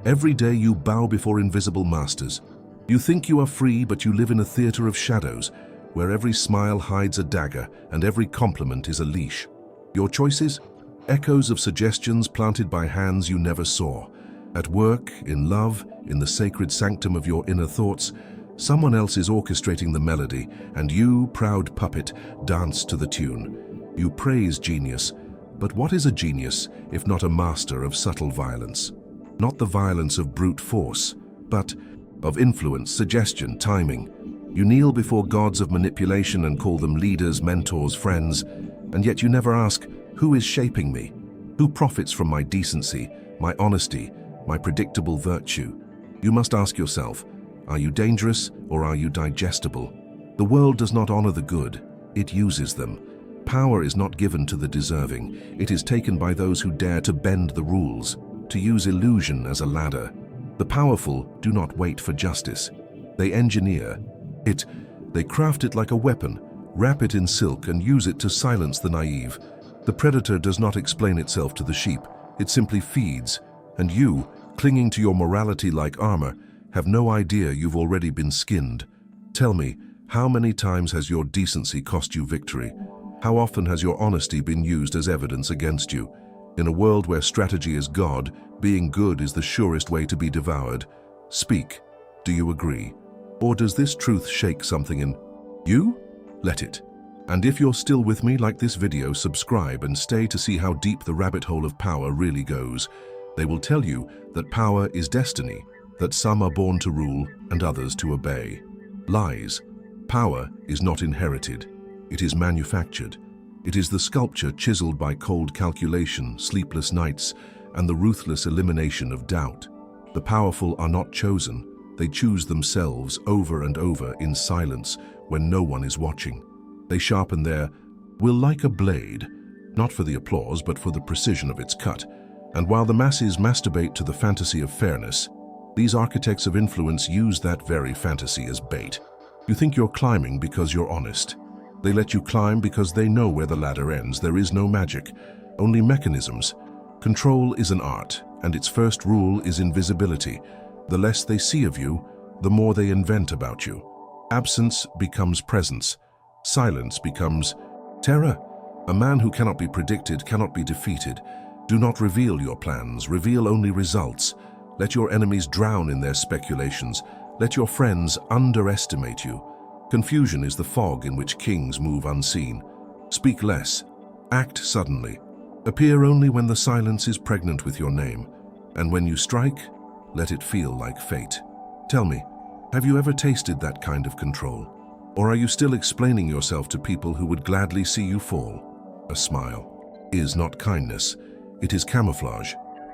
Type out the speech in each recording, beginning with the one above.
Every day you bow before invisible masters. You think you are free, but you live in a theater of shadows, where every smile hides a dagger and every compliment is a leash. Your choices? Echoes of suggestions planted by hands you never saw. At work, in love, in the sacred sanctum of your inner thoughts, someone else is orchestrating the melody, and you, proud puppet, dance to the tune. You praise genius, but what is a genius if not a master of subtle violence? Not the violence of brute force, but of influence, suggestion, timing. You kneel before gods of manipulation and call them leaders, mentors, friends, and yet you never ask, who is shaping me? Who profits from my decency, my honesty, my predictable virtue? You must ask yourself, are you dangerous or are you digestible? The world does not honor the good, it uses them. Power is not given to the deserving, it is taken by those who dare to bend the rules, to use illusion as a ladder. The powerful do not wait for justice. They engineer it, they craft it like a weapon, wrap it in silk and use it to silence the naive. The predator does not explain itself to the sheep, it simply feeds, and you, clinging to your morality like armor, have no idea you've already been skinned. Tell me, how many times has your decency cost you victory? How often has your honesty been used as evidence against you? In a world where strategy is God, being good is the surest way to be devoured. Speak. Do you agree? Or does this truth shake something in you? Let it. And if you're still with me, like this video, subscribe and stay to see how deep the rabbit hole of power really goes. They will tell you that power is destiny, that some are born to rule and others to obey. Lies. Power is not inherited. It is manufactured. It is the sculpture chiseled by cold calculation, sleepless nights, and the ruthless elimination of doubt. The powerful are not chosen. They choose themselves over and over in silence when no one is watching. They sharpen their will like a blade, not for the applause but for the precision of its cut. And while the masses masturbate to the fantasy of fairness, these architects of influence use that very fantasy as bait. You think you're climbing because you're honest. They let you climb because they know where the ladder ends. There is no magic, only mechanisms. Control is an art, and its first rule is invisibility. The less they see of you, the more they invent about you. Absence becomes presence. Silence becomes terror. A man who cannot be predicted cannot be defeated. Do not reveal your plans, reveal only results. Let your enemies drown in their speculations. Let your friends underestimate you. Confusion is the fog in which kings move unseen. Speak less. Act suddenly. Appear only when the silence is pregnant with your name. And when you strike, let it feel like fate. Tell me, have you ever tasted that kind of control? Or are you still explaining yourself to people who would gladly see you fall? A smile is not kindness, it is camouflage.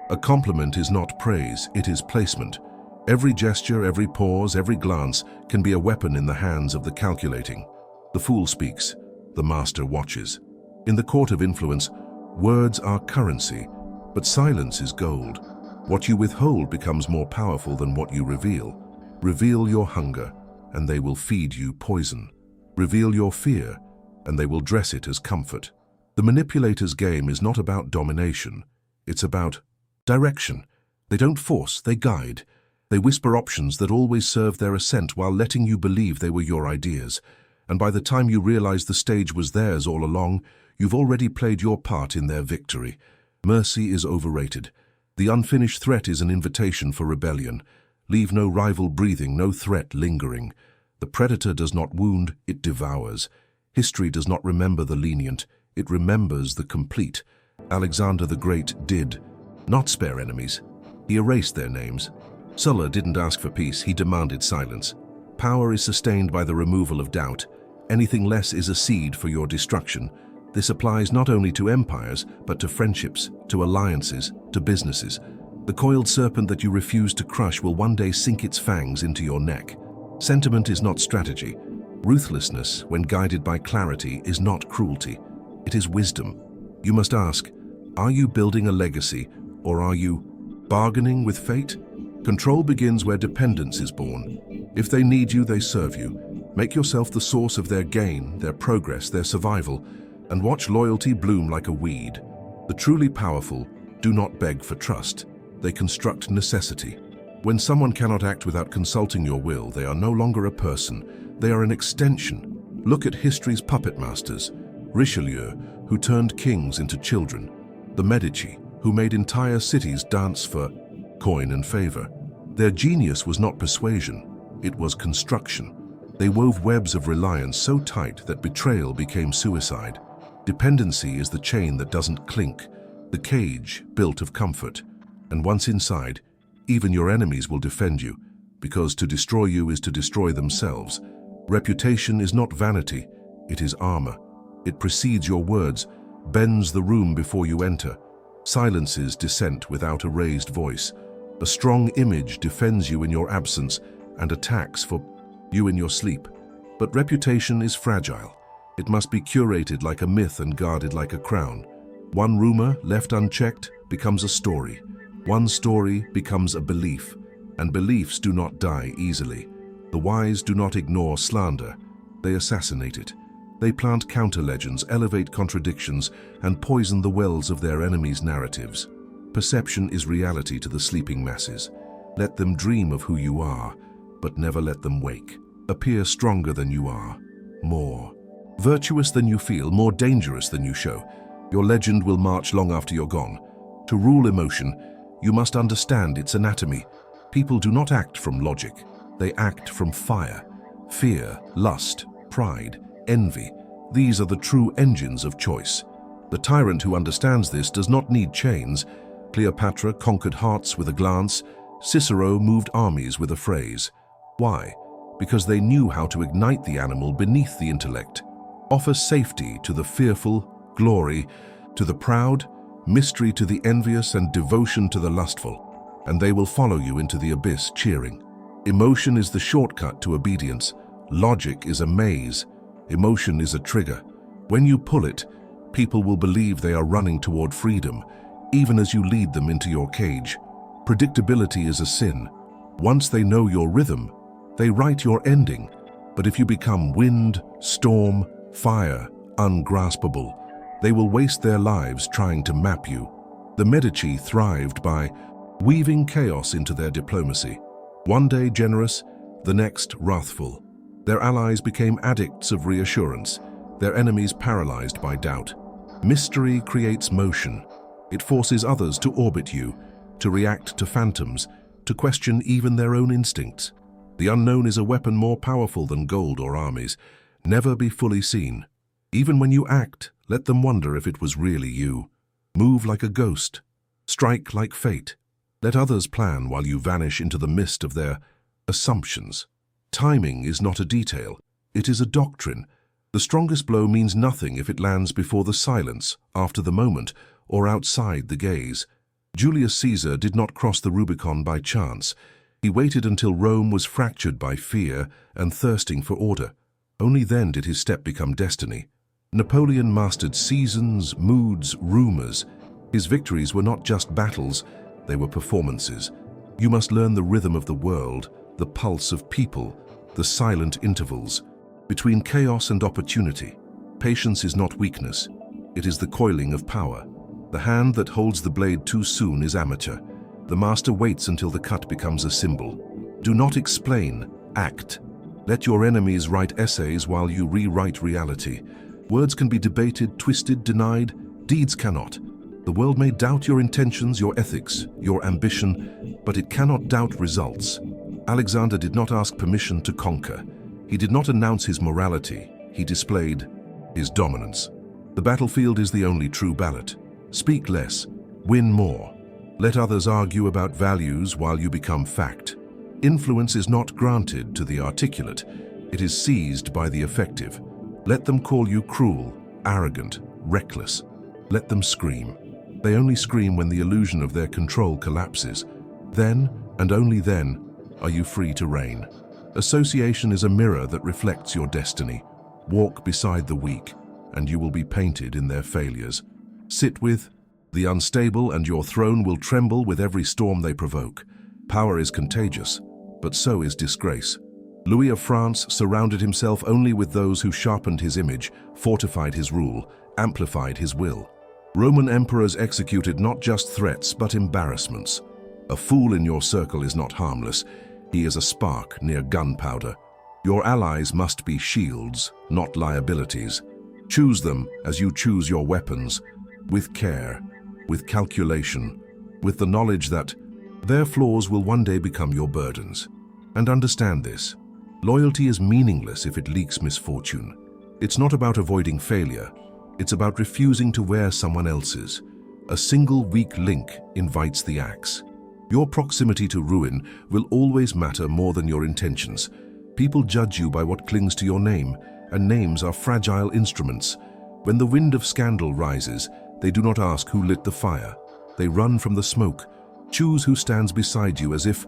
A compliment is not praise, it is placement. Every gesture, every pause, every glance can be a weapon in the hands of the calculating. The fool speaks, the master watches. In the court of influence, words are currency, but silence is gold. What you withhold becomes more powerful than what you reveal. Reveal your hunger, and they will feed you poison. Reveal your fear, and they will dress it as comfort. The manipulator's game is not about domination. It's about direction. They don't force, they guide. They whisper options that always serve their assent while letting you believe they were your ideas. And by the time you realize the stage was theirs all along, you've already played your part in their victory. Mercy is overrated. The unfinished threat is an invitation for rebellion. Leave no rival breathing, no threat lingering. The predator does not wound, it devours. History does not remember the lenient, it remembers the complete. Alexander the Great did not spare enemies. He erased their names. Sulla didn't ask for peace, he demanded silence. Power is sustained by the removal of doubt. Anything less is a seed for your destruction. This applies not only to empires, but to friendships, to alliances, to businesses. The coiled serpent that you refuse to crush will one day sink its fangs into your neck. Sentiment is not strategy. Ruthlessness, when guided by clarity, is not cruelty. It is wisdom. You must ask, are you building a legacy, or are you bargaining with fate? Control begins where dependence is born. If they need you, they serve you. Make yourself the source of their gain, their progress, their survival, and watch loyalty bloom like a weed. The truly powerful do not beg for trust. They construct necessity. When someone cannot act without consulting your will, they are no longer a person. They are an extension. Look at history's puppet masters. Richelieu, who turned kings into children. The Medici, who made entire cities dance for coin and favor. Their genius was not persuasion, it was construction. They wove webs of reliance so tight that betrayal became suicide. Dependency is the chain that doesn't clink, the cage built of comfort. And once inside, even your enemies will defend you, because to destroy you is to destroy themselves. Reputation is not vanity, it is armor. It precedes your words, bends the room before you enter, silences dissent without a raised voice. A strong image defends you in your absence and attacks for you in your sleep. But reputation is fragile. It must be curated like a myth and guarded like a crown. One rumor, left unchecked, becomes a story. One story becomes a belief, and beliefs do not die easily. The wise do not ignore slander. They assassinate it. They plant counter-legends, elevate contradictions, and poison the wells of their enemies' narratives. Perception is reality to the sleeping masses. Let them dream of who you are, but never let them wake. Appear stronger than you are, more virtuous than you feel, more dangerous than you show. Your legend will march long after you're gone. To rule emotion, you must understand its anatomy. People do not act from logic. They act from fire, fear, lust, pride, envy. These are the true engines of choice. The tyrant who understands this does not need chains. Cleopatra conquered hearts with a glance. Cicero moved armies with a phrase. Why? Because they knew how to ignite the animal beneath the intellect. Offer safety to the fearful, glory to the proud, mystery to the envious, and devotion to the lustful, and they will follow you into the abyss cheering. Emotion is the shortcut to obedience. Logic is a maze. Emotion is a trigger. When you pull it, people will believe they are running toward freedom, even as you lead them into your cage. Predictability is a sin. Once they know your rhythm, they write your ending. But if you become wind, storm, fire, ungraspable, they will waste their lives trying to map you. The Medici thrived by weaving chaos into their diplomacy. One day generous, the next wrathful. Their allies became addicts of reassurance, their enemies paralyzed by doubt. Mystery creates motion. It forces others to orbit you, to react to phantoms, to question even their own instincts. The unknown is a weapon more powerful than gold or armies. Never be fully seen. Even when you act, let them wonder if it was really you. Move like a ghost. Strike like fate. Let others plan while you vanish into the mist of their assumptions. Timing is not a detail. It is a doctrine. The strongest blow means nothing if it lands before the silence, after the moment, or outside the gaze. Julius Caesar did not cross the Rubicon by chance. He waited until Rome was fractured by fear and thirsting for order. Only then did his step become destiny. Napoleon mastered seasons, moods, rumors. His victories were not just battles, they were performances. You must learn the rhythm of the world, the pulse of people, the silent intervals. Between chaos and opportunity, patience is not weakness. It is the coiling of power. The hand that holds the blade too soon is amateur. The master waits until the cut becomes a symbol. Do not explain, act. Let your enemies write essays while you rewrite reality. Words can be debated, twisted, denied. Deeds cannot. The world may doubt your intentions, your ethics, your ambition, but it cannot doubt results. Alexander did not ask permission to conquer. He did not announce his morality. He displayed his dominance. The battlefield is the only true ballot. Speak less, win more. Let others argue about values while you become fact. Influence is not granted to the articulate. It is seized by the effective. Let them call you cruel, arrogant, reckless. Let them scream. They only scream when the illusion of their control collapses. Then, and only then, are you free to reign. Association is a mirror that reflects your destiny. Walk beside the weak, and you will be painted in their failures. Sit with the unstable, and your throne will tremble with every storm they provoke. Power is contagious, but so is disgrace. Louis of France surrounded himself only with those who sharpened his image, fortified his rule, amplified his will. Roman emperors executed not just threats but embarrassments. A fool in your circle is not harmless. He is a spark near gunpowder. Your allies must be shields, not liabilities. Choose them as you choose your weapons, with care, with calculation, with the knowledge that their flaws will one day become your burdens. And understand this: loyalty is meaningless if it leaks misfortune. It's not about avoiding failure. It's about refusing to wear someone else's. A single weak link invites the axe. Your proximity to ruin will always matter more than your intentions. People judge you by what clings to your name, and names are fragile instruments. When the wind of scandal rises, they do not ask who lit the fire. They run from the smoke. Choose who stands beside you as if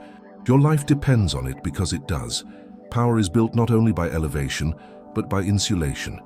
your life depends on it, because it does. Power is built not only by elevation, but by insulation.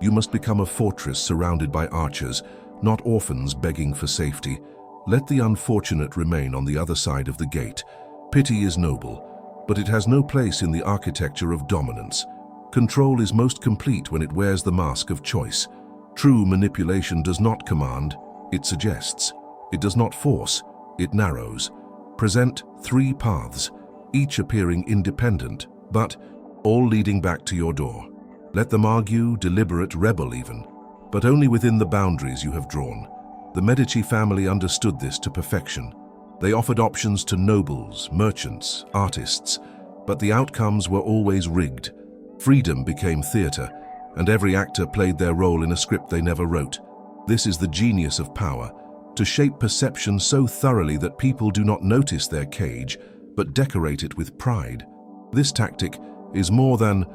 You must become a fortress surrounded by archers, not orphans begging for safety. Let the unfortunate remain on the other side of the gate. Pity is noble, but it has no place in the architecture of dominance. Control is most complete when it wears the mask of choice. True manipulation does not command, it suggests. It does not force, it narrows. Present 3 paths, each appearing independent, but all leading back to your door. Let them argue, deliberate, rebel even, but only within the boundaries you have drawn. The Medici family understood this to perfection. They offered options to nobles, merchants, artists, but the outcomes were always rigged. Freedom became theater, and every actor played their role in a script they never wrote. This is the genius of power, to shape perception so thoroughly that people do not notice their cage, but decorate it with pride. This tactic is more than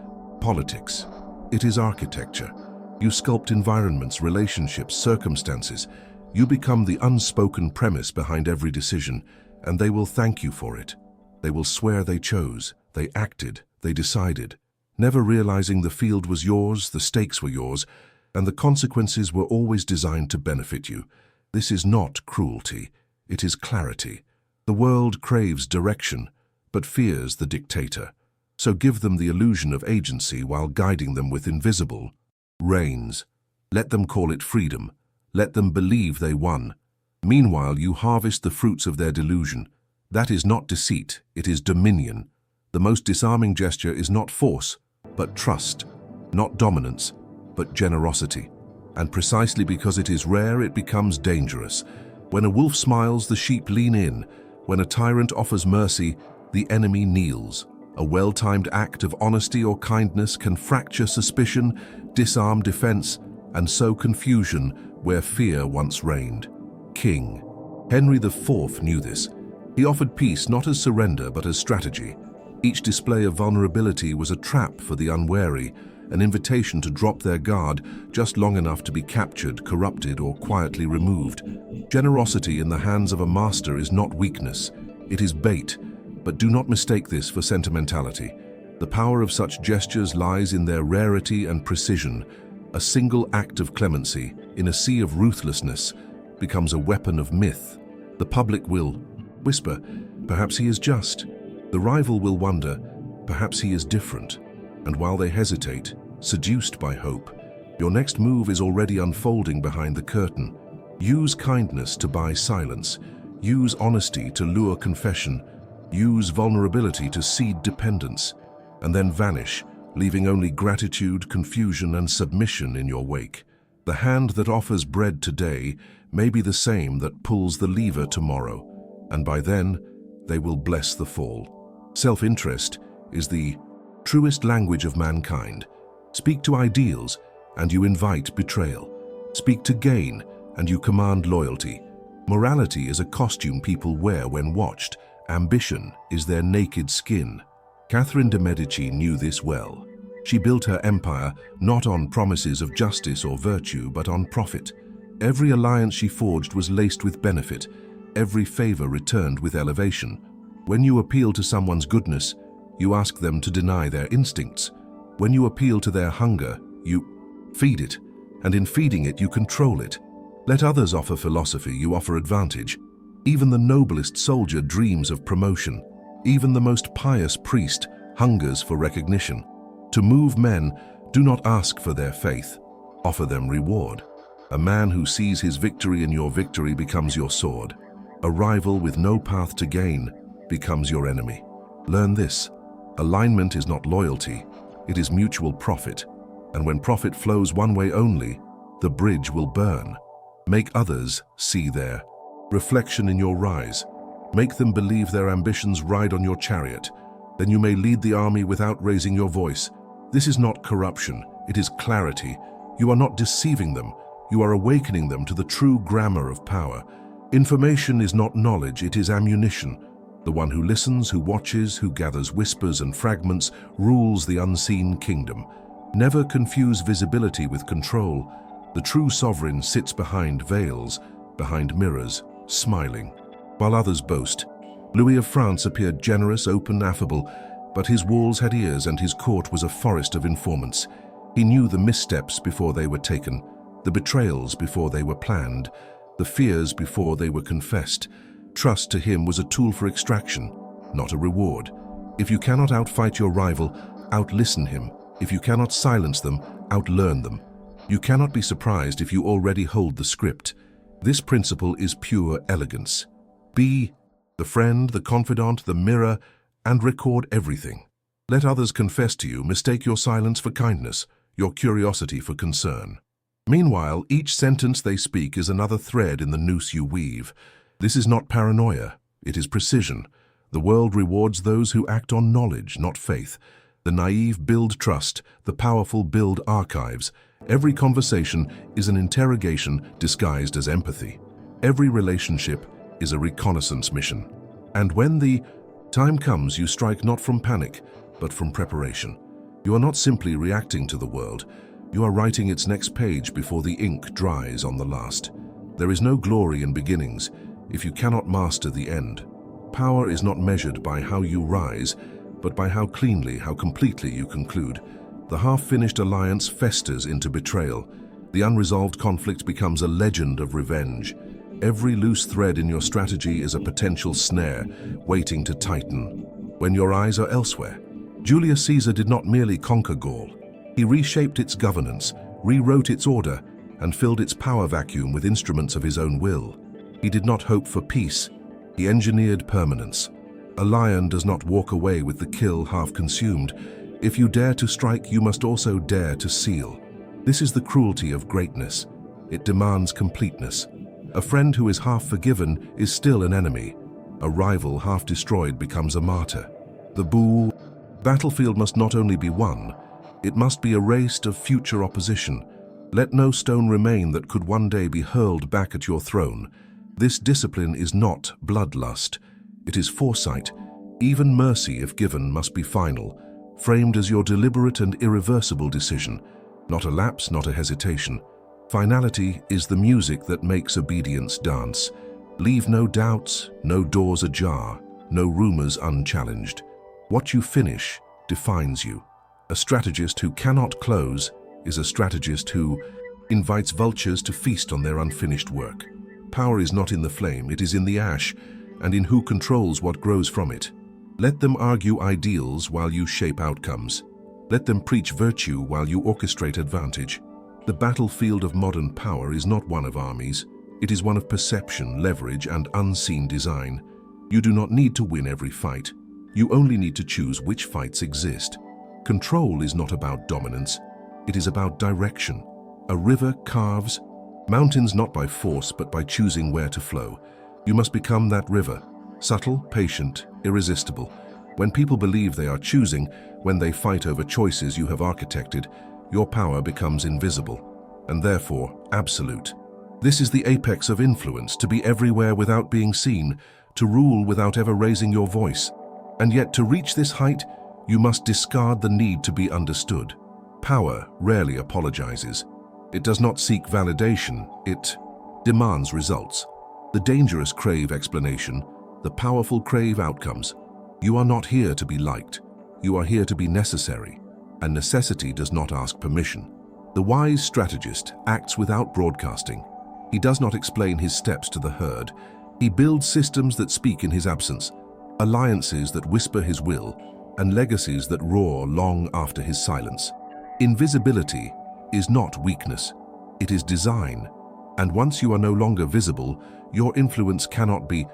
politics. It is architecture. You sculpt environments, relationships, circumstances. You become the unspoken premise behind every decision, and they will thank you for it. They will swear they chose, they acted, they decided, never realizing the field was yours, the stakes were yours, and the consequences were always designed to benefit you. This is not cruelty, it is clarity. The world craves direction, but fears the dictator. So give them the illusion of agency while guiding them with invisible reins. Let them call it freedom. Let them believe they won. Meanwhile, you harvest the fruits of their delusion. That is not deceit, it is dominion. The most disarming gesture is not force, but trust. Not dominance, but generosity. And precisely because it is rare, it becomes dangerous. When a wolf smiles, the sheep lean in. When a tyrant offers mercy, the enemy kneels. A well-timed act of honesty or kindness can fracture suspicion, disarm defense, and sow confusion where fear once reigned. King Henry IV knew this. He offered peace not as surrender but as strategy. Each display of vulnerability was a trap for the unwary, an invitation to drop their guard just long enough to be captured, corrupted, or quietly removed. Generosity in the hands of a master is not weakness, it is bait. But do not mistake this for sentimentality. The power of such gestures lies in their rarity and precision. A single act of clemency, in a sea of ruthlessness, becomes a weapon of myth. The public will whisper, perhaps he is just. The rival will wonder, perhaps he is different. And while they hesitate, seduced by hope, your next move is already unfolding behind the curtain. Use kindness to buy silence. Use honesty to lure confession. Use vulnerability to seed dependence, and then vanish, leaving only gratitude, confusion, and submission in your wake. The hand that offers bread today may be the same that pulls the lever tomorrow, and by then, they will bless the fall. Self-interest is the truest language of mankind. Speak to ideals, and you invite betrayal. Speak to gain, and you command loyalty. Morality is a costume people wear when watched. Ambition is their naked skin. Catherine de' Medici knew this well. She built her empire not on promises of justice or virtue, but on profit. Every alliance she forged was laced with benefit. Every favor returned with elevation. When you appeal to someone's goodness, you ask them to deny their instincts. When you appeal to their hunger, you feed it, and in feeding it, you control it. Let others offer philosophy, you offer advantage. Even the noblest soldier dreams of promotion. Even the most pious priest hungers for recognition. To move men, do not ask for their faith, offer them reward. A man who sees his victory in your victory becomes your sword. A rival with no path to gain becomes your enemy. Learn this: alignment is not loyalty, it is mutual profit. And when profit flows one way only, the bridge will burn. Make others see their reflection in your rise. Make them believe their ambitions ride on your chariot. Then you may lead the army without raising your voice. This is not corruption, it is clarity. You are not deceiving them, you are awakening them to the true grammar of power. Information is not knowledge, it is ammunition. The one who listens, who watches, who gathers whispers and fragments, rules the unseen kingdom. Never confuse visibility with control. The true sovereign sits behind veils, behind mirrors, smiling. While others boast, Louis of France appeared generous, open, affable, but his walls had ears and his court was a forest of informants. He knew the missteps before they were taken, the betrayals before they were planned, the fears before they were confessed. Trust to him was a tool for extraction, not a reward. If you cannot outfight your rival, outlisten him. If you cannot silence them, outlearn them. You cannot be surprised if you already hold the script. This principle is pure elegance. Be the friend, the confidant, the mirror, and record everything. Let others confess to you, mistake your silence for kindness, your curiosity for concern. Meanwhile, each sentence they speak is another thread in the noose you weave. This is not paranoia, it is precision. The world rewards those who act on knowledge, not faith. The naive build trust, the powerful build archives. Every conversation is an interrogation disguised as empathy. Every relationship is a reconnaissance mission. And when the time comes, you strike not from panic, but from preparation. You are not simply reacting to the world, you are writing its next page before the ink dries on the last. There is no glory in beginnings if you cannot master the end. Power is not measured by how you rise, but by how cleanly, how completely you conclude. The half-finished alliance festers into betrayal. The unresolved conflict becomes a legend of revenge. Every loose thread in your strategy is a potential snare, waiting to tighten when your eyes are elsewhere. Julius Caesar did not merely conquer Gaul. He reshaped its governance, rewrote its order, and filled its power vacuum with instruments of his own will. He did not hope for peace, he engineered permanence. A lion does not walk away with the kill half consumed. If you dare to strike, you must also dare to seal. This is the cruelty of greatness. It demands completeness. A friend who is half forgiven is still an enemy. A rival half destroyed becomes a martyr. The battlefield must not only be won, it must be erased of future opposition. Let no stone remain that could one day be hurled back at your throne. This discipline is not bloodlust. It is foresight. Even mercy, if given, must be final, framed as your deliberate and irreversible decision. Not a lapse, not a hesitation. Finality is the music that makes obedience dance. Leave no doubts, no doors ajar, no rumors unchallenged. What you finish defines you. A strategist who cannot close is a strategist who invites vultures to feast on their unfinished work. Power is not in the flame, it is in the ash, and in who controls what grows from it. Let them argue ideals while you shape outcomes. Let them preach virtue while you orchestrate advantage. The battlefield of modern power is not one of armies. It is one of perception, leverage, and unseen design. You do not need to win every fight. You only need to choose which fights exist. Control is not about dominance. It is about direction. A river carves mountains not by force, but by choosing where to flow. You must become that river, subtle, patient, irresistible. When people believe they are choosing, when they fight over choices you have architected, your power becomes invisible, and therefore absolute. This is the apex of influence, to be everywhere without being seen, to rule without ever raising your voice. And yet to reach this height, you must discard the need to be understood. Power rarely apologizes. It does not seek validation, it demands results. The dangerous crave explanation, the powerful crave outcomes. You are not here to be liked. You are here to be necessary, and necessity does not ask permission. The wise strategist acts without broadcasting. He does not explain his steps to the herd. He builds systems that speak in his absence, alliances that whisper his will, and legacies that roar long after his silence. Invisibility is not weakness, it is design. And once you are no longer visible, Your influence cannot be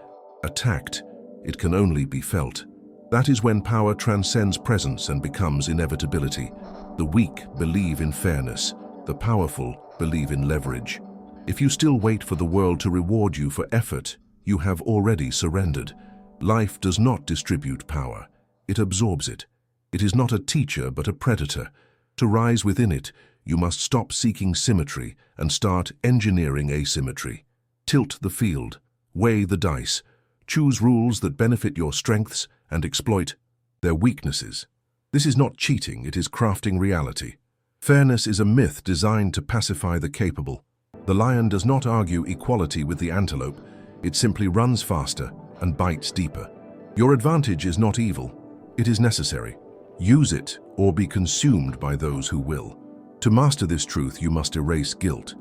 attacked, it can only be felt. That is when power transcends presence and becomes inevitability. The weak believe in fairness, the powerful believe in leverage. If you still wait for the world to reward you for effort, you have already surrendered. Life does not distribute power, it absorbs it. It is not a teacher but a predator. To rise within it, you must stop seeking symmetry and start engineering asymmetry. Tilt the field, weigh the dice, choose rules that benefit your strengths and exploit their weaknesses. This is not cheating, it is crafting reality. Fairness is a myth designed to pacify the capable. The lion does not argue equality with the antelope, it simply runs faster and bites deeper. Your advantage is not evil, it is necessary. Use it or be consumed by those who will. To master this truth, you must erase guilt.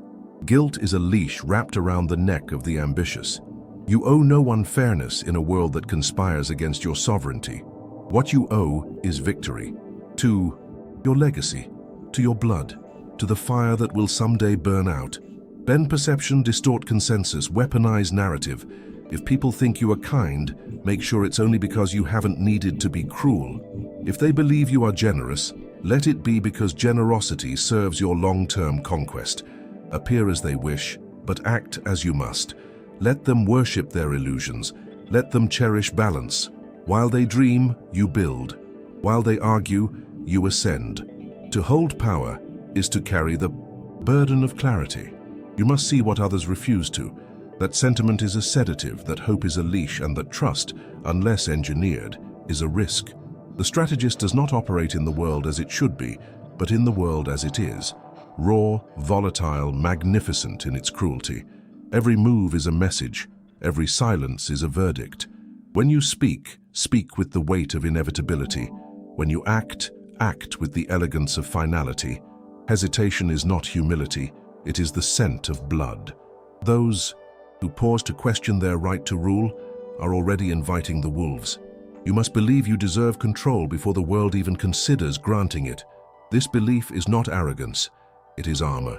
Guilt is a leash wrapped around the neck of the ambitious. You owe no one fairness in a world that conspires against your sovereignty. What you owe is victory. To your legacy, to your blood, to the fire that will someday burn out. Bend perception, distort consensus, weaponize narrative. If people think you are kind, make sure it's only because you haven't needed to be cruel. If they believe you are generous, let it be because generosity serves your long-term conquest. Appear as they wish, but act as you must. Let them worship their illusions. Let them cherish balance. While they dream, you build. While they argue, you ascend. To hold power is to carry the burden of clarity. You must see what others refuse to, that sentiment is a sedative, that hope is a leash, and that trust, unless engineered, is a risk. The strategist does not operate in the world as it should be, but in the world as it is. Raw, volatile, magnificent in its cruelty. Every move is a message, every silence is a verdict. When you speak, speak with the weight of inevitability. When you act, act with the elegance of finality. Hesitation is not humility, it is the scent of blood. Those who pause to question their right to rule are already inviting the wolves. You must believe you deserve control before the world even considers granting it. This belief is not arrogance, it is armor.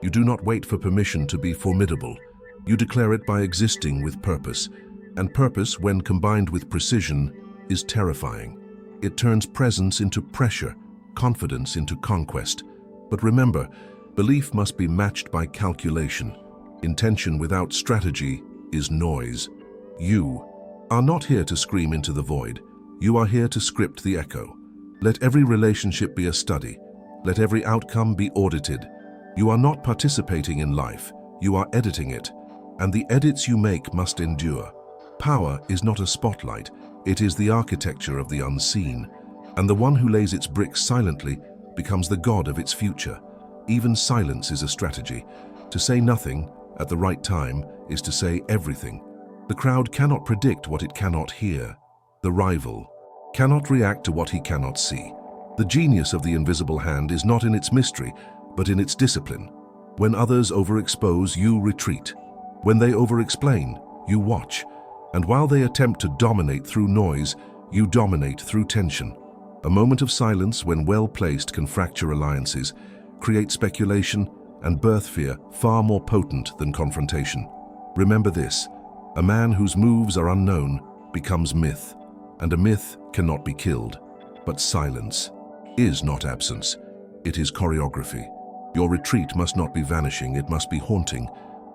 You do not wait for permission to be formidable. You declare it by existing with purpose. And purpose, when combined with precision, is terrifying. It turns presence into pressure, confidence into conquest. But remember, belief must be matched by calculation. Intention without strategy is noise. You are not here to scream into the void. You are here to script the echo. Let every relationship be a study. Let every outcome be audited. You are not participating in life. You are editing it. And the edits you make must endure. Power is not a spotlight. It is the architecture of the unseen. And the one who lays its bricks silently becomes the god of its future. Even silence is a strategy. To say nothing at the right time is to say everything. The crowd cannot predict what it cannot hear. The rival cannot react to what he cannot see. The genius of the invisible hand is not in its mystery, but in its discipline. When others overexpose, you retreat. When they overexplain, you watch. And while they attempt to dominate through noise, you dominate through tension. A moment of silence, when well placed, can fracture alliances, create speculation, and birth fear far more potent than confrontation. Remember this, a man whose moves are unknown becomes myth, and a myth cannot be killed. But silence is not absence, it is choreography. Your retreat must not be vanishing, it must be haunting.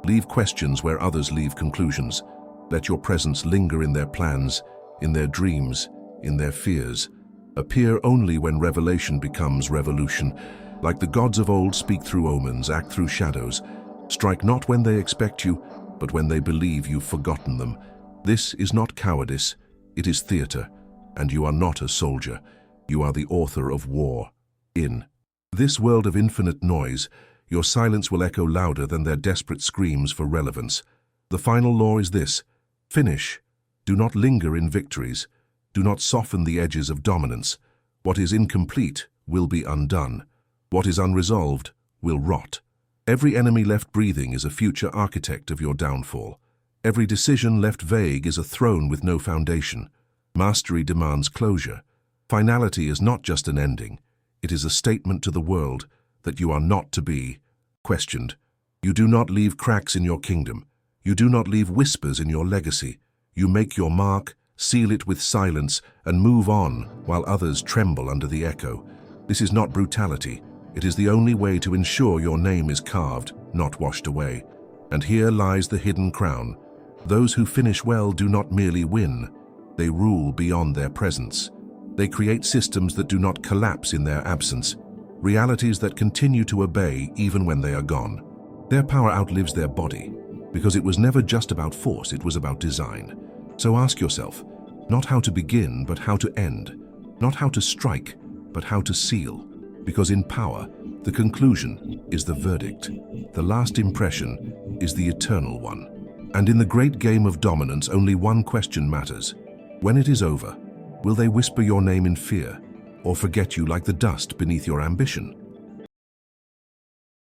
Leave questions where others leave conclusions. Let your presence linger in their plans, in their dreams, in their fears. Appear only when revelation becomes revolution. Like the gods of old, speak through omens, act through shadows. Strike not when they expect you, but when they believe you've forgotten them. This is not cowardice, it is theater. And you are not a soldier. You are the author of war. In this world of infinite noise, your silence will echo louder than their desperate screams for relevance. The final law is this: finish. Do not linger in victories. Do not soften the edges of dominance. What is incomplete will be undone. What is unresolved will rot. Every enemy left breathing is a future architect of your downfall. Every decision left vague is a throne with no foundation. Mastery demands closure. Finality is not just an ending. It is a statement to the world that you are not to be questioned. You do not leave cracks in your kingdom. You do not leave whispers in your legacy. You make your mark, seal it with silence, and move on while others tremble under the echo. This is not brutality. It is the only way to ensure your name is carved, not washed away. And here lies the hidden crown. Those who finish well do not merely win. They rule beyond their presence. They create systems that do not collapse in their absence, realities that continue to obey even when they are gone. Their power outlives their body, because it was never just about force, it was about design. So ask yourself, not how to begin, but how to end. Not how to strike, but how to seal. Because in power, the conclusion is the verdict. The last impression is the eternal one. And in the great game of dominance, only one question matters. When it is over, will they whisper your name in fear, or forget you like the dust beneath your ambition?